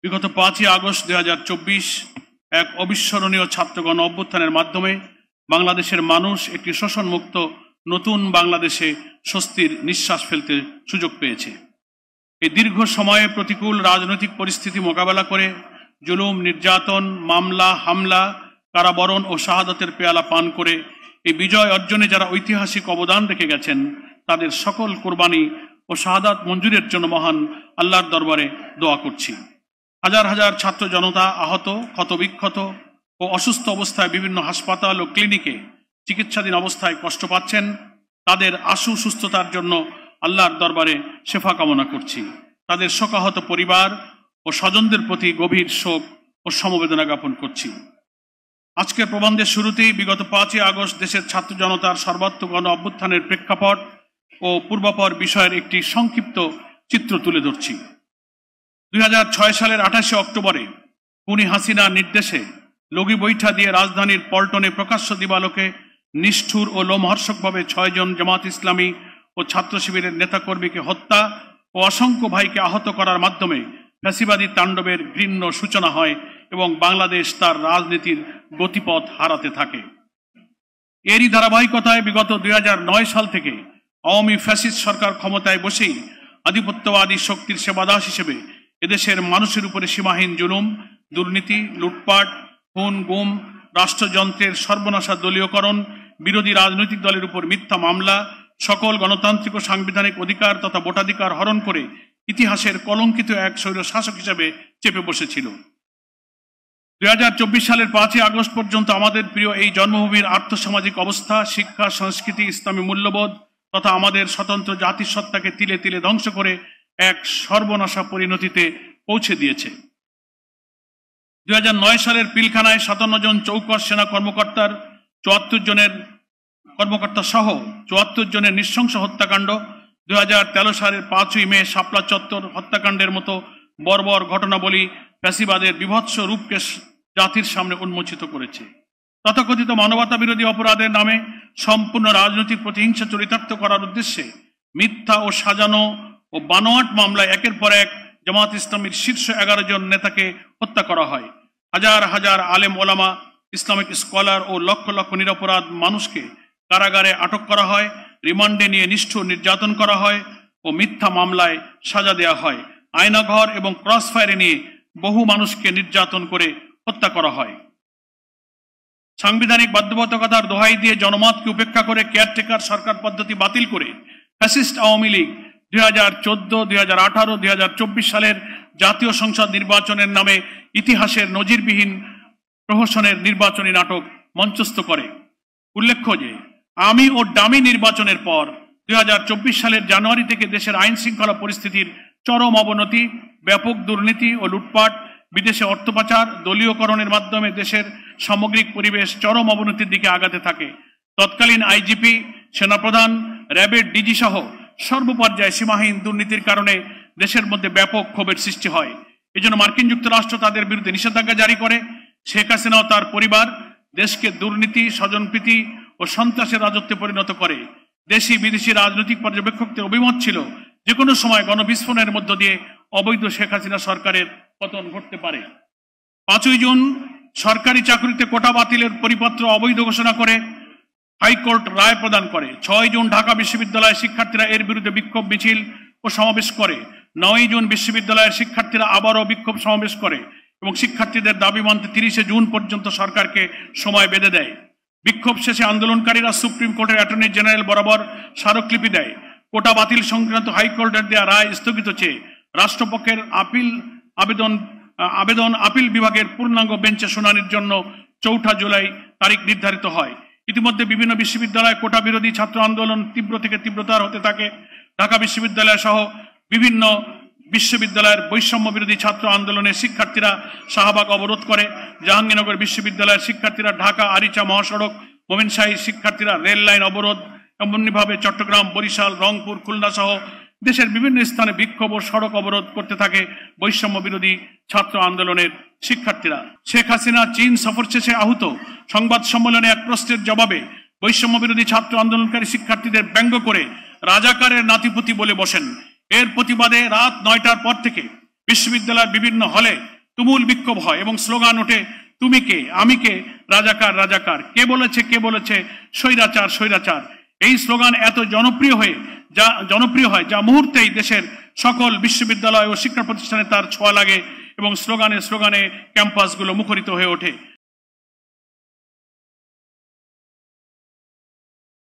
বিগত 5ই আগস্ট 2024 এক অবিস্মরণীয় ছাত্রগণ অভ্যুত্থানের মাধ্যমে বাংলাদেশের মানুষ একটি শোষণমুক্ত নতুন বাংলাদেশে স্বস্তির নিঃশ্বাস ফেলতে সুযোগ পেয়েছে। এই দীর্ঘ সময়ে প্রতিকূল রাজনৈতিক পরিস্থিতি মোকাবেলা করে জুলুম, নির্যাতন, মামলা, হামলা, কারাবরণ ও শাহাদাতের পেয়ালা পান করে এই বিজয় অর্জনে যারা ঐতিহাসিক অবদান রেখে গেছেন তাদের সকল কোরবানি ও শাহাদাত মঞ্জুরের জন্য মহান আল্লাহর দরবারে দোয়া করছি। হাজার হাজার ছাত্র জনতা আহত, ক্ষতবিক্ষত ও অসুস্থ অবস্থায় বিভিন্ন হাসপাতাল ও ক্লিনিকে চিকিৎসাধীন অবস্থায় কষ্ট পাচ্ছেন। তাদের আশু সুস্থতার জন্য আল্লাহর দরবারে শেফা কামনা করছি। তাদের শোকাহত পরিবার ও স্বজনদের প্রতি গভীর শোক ও সমবেদনা জ্ঞাপন করছি। আজকের প্রবন্ধের শুরুতেই বিগত 5ই আগস্ট দেশের ছাত্র জনতার সর্বাত্মক গণ অভ্যুত্থানের প্রেক্ষাপট ও পূর্বাপর বিষয়ের একটি সংক্ষিপ্ত চিত্র তুলে ধরছি। 2006 সালের 28শে অক্টোবরে খুনি হাসিনার নির্দেশে লগি বৈঠা দিয়ে রাজধানীর পল্টনে প্রকাশ্য দিবালোকে নিষ্ঠুর ও লোমহর্ষকভাবে 6 জন জামাত ইসলামী ও ছাত্র শিবিরের নেতাকর্মীকে হত্যা ও অসংখ্য ভাইকে আহত করার মাধ্যমে ফ্যাসিবাদী তাণ্ডবের ঘৃণ্য সূচনা হয় এবং বাংলাদেশ তার রাজনীতির গতিপথ হারাতে থাকে। এরই ধারাবাহিকতায় বিগত 2009 সাল থেকে আওয়ামী ফ্যাসিস্ট সরকার ক্ষমতায় বসেই আধিপত্যবাদী শক্তির সেবাদাস হিসেবে এদেশের মানুষের উপরে সীমাহীন জুলুম, দুর্নীতি, লুটপাট, খুন, গুম, রাষ্ট্রযন্ত্রের সর্বনাশা দলীয়করণ, বিরোধী রাজনৈতিক দলের উপর মিথ্যা মামলা, সকল গণতান্ত্রিক ও সাংবিধানিক অধিকার তথা ভোটাধিকার হরণ করে ইতিহাসের কলঙ্কিত এক স্বৈর শাসক হিসেবে চেপে বসেছিল। 2024 সালের 5ই আগস্ট পর্যন্ত আমাদের প্রিয় এই জন্মভূমির আর্থসামাজিক অবস্থা, শিক্ষা, সংস্কৃতি, ইসলামী মূল্যবোধ তথা আমাদের স্বতন্ত্র জাতিসত্তাকে তিলে তিলে ধ্বংস করে এক সর্বনাশা পরিণতিতে পৌঁছে দিয়েছে। 2009 সালের পিলখানায় 57 জন চৌকস সেনা কর্মকর্তার 74 সহ 74 জনের নৃশংস হত্যাকাণ্ড, 2013 সালের 5ই মে শাপলা চত্বর হত্যাকাণ্ডের মতো বর্বর ঘটনাবলী ফ্যাসিবাদের বিভৎস রূপকে জাতির সামনে উন্মোচিত করেছে। তথাকথিত মানবতা বিরোধী অপরাধের নামে সম্পূর্ণ রাজনৈতিক প্রতিহিংসা চরিতার্থ করার উদ্দেশ্যে মিথ্যা ও সাজানো ও বানোয়াট মামলায় একের পর এক জামাত ইসলামীর শীর্ষ 11 জন নেতাকে হত্যা করা হয়। হাজার হাজার আলেম ওলামা, ইসলামিক স্কলার ও লক্ষ লক্ষ নিরপরাধ মানুষকে কারাগারে আটক করা হয়, রিমান্ডে নিয়ে নিষ্ঠুর নির্যাতন করা হয় ও মিথ্যা মামলায় সাজা দেওয়া হয়। আয়নাঘর এবং ক্রসফায়ারে নিয়ে বহু মানুষকে নির্যাতন করে হত্যা করা হয়। সাংবিধানিক বাধ্যবাধকতার দোহাই দিয়ে জনমতকে উপেক্ষা করে কেয়ারটেকার সরকার পদ্ধতি বাতিল করে ফ্যাসিস্ট আওয়ামী লীগ 2014, 2018, 2024 সালের জাতীয় সংসদ নির্বাচনের নামে ইতিহাসের নজিরবিহীন প্রহসনের নির্বাচনী নাটক মঞ্চস্থ করে। উল্লেখ্য যে আমি ও ডামি নির্বাচনের পর 2024 সালের জানুয়ারি থেকে দেশের আইন শৃঙ্খলা পরিস্থিতির চরম অবনতি, ব্যাপক দুর্নীতি ও লুটপাট, বিদেশে অর্থ পাচার, দলীয়করণের মাধ্যমে দেশের সামগ্রিক পরিবেশ চরম অবনতির দিকে আগাতে থাকে। তৎকালীন আইজিপি, সেনাপ্রধান, র্যাবের ডিজি সহ সর্বপর্যায়ে সীমাহীন দুর্নীতির কারণে দেশের মধ্যে ব্যাপক ক্ষোভের সৃষ্টি হয়। এজন্য মার্কিন যুক্তরাষ্ট্র তাদের বিরুদ্ধে নিষেধাজ্ঞা জারি করে। শেখ হাসিনা ও তার পরিবার দেশকে দুর্নীতি, স্বজনপ্রীতি ও সন্ত্রাসের রাজত্বে পরিণত করে। দেশি বিদেশি রাজনৈতিক পর্যবেক্ষকদের অভিমত ছিল যে কোনো সময় গণবিস্ফোরণের মধ্য দিয়ে অবৈধ শেখ হাসিনা সরকারের পতন ঘটতে পারে। 5ই জুন সরকারি চাকরিতে কোটা বাতিলের পরিপত্র অবৈধ ঘোষণা করে হাইকোর্ট রায় প্রদান করে। 6 জুন ঢাকা বিশ্ববিদ্যালয়ের শিক্ষার্থীরা এর বিরুদ্ধে বিক্ষোভ মিছিল ও সমাবেশ করে। 9 জুন বিশ্ববিদ্যালয়ের শিক্ষার্থীরা আবারও বিক্ষোভ সমাবেশ করে এবং শিক্ষার্থীদের দাবি মানতে 30 জুন পর্যন্ত সরকারকে সময় বেঁধে দেয়। বিক্ষোভ শেষে আন্দোলনকারীরা সুপ্রিম কোর্টের অ্যাটর্নি জেনারেল বরাবর স্মারকলিপি দেয়। কোটা বাতিল সংক্রান্ত হাইকোর্টের দেওয়া রায় স্থগিত চেয়ে রাষ্ট্রপক্ষের আবেদন আপিল বিভাগের পূর্ণাঙ্গ বেঞ্চে শুনানির জন্য 4 জুলাই তারিখ নির্ধারিত হয়। ইতিমধ্যে বিভিন্ন বিশ্ববিদ্যালয়ে কোটা বিরোধী ছাত্র আন্দোলন তীব্র থেকে তীব্রতর হতে থাকে। ঢাকা বিশ্ববিদ্যালয় সহ বিভিন্ন বিশ্ববিদ্যালয়ের বৈষম্য বিরোধী ছাত্র আন্দোলনের শিক্ষার্থীরা শাহবাগ অবরোধ করে। জাহাঙ্গীরনগর বিশ্ববিদ্যালয়ের শিক্ষার্থীরা ঢাকা আরিচা মহাসড়ক, মোমিনশাহী শিক্ষার্থীরা রেল লাইন অবরোধ, এমনিভাবে চট্টগ্রাম, বরিশাল, রংপুর, খুলনা সহ দেশের বিভিন্ন স্থানে বিক্ষোভ ও সড়ক অবরোধ করতে থাকে বৈষম্য বিরোধী ছাত্র আন্দোলনের শিক্ষার্থীরা। শেখ হাসিনা চীন সফর শেষে আহুত সংবাদ সম্মেলনে এক প্রশ্নের জবাবে বৈষম্য বিরোধী ছাত্র আন্দোলনকারী শিক্ষার্থীদের ব্যঙ্গ করে রাজাকারের নাতিপুতি বলে বসেন। এর প্রতিবাদে রাত 9টার পর থেকে বিশ্ববিদ্যালয়ের বিভিন্ন হলে তুমুল বিক্ষোভ হয় এবং স্লোগান ওঠে, তুমি কে, আমি কে, রাজাকার রাজাকার, কে বলেছে স্বৈরাচার স্বৈরাচার। এই স্লোগান এত জনপ্রিয় হয় যা মুহূর্তেই দেশের সকল বিশ্ববিদ্যালয় ও শিক্ষা প্রতিষ্ঠানে তার ছোঁয়া লাগে এবং স্লোগানে ক্যাম্পাসগুলো মুখরিত হয়ে ওঠে।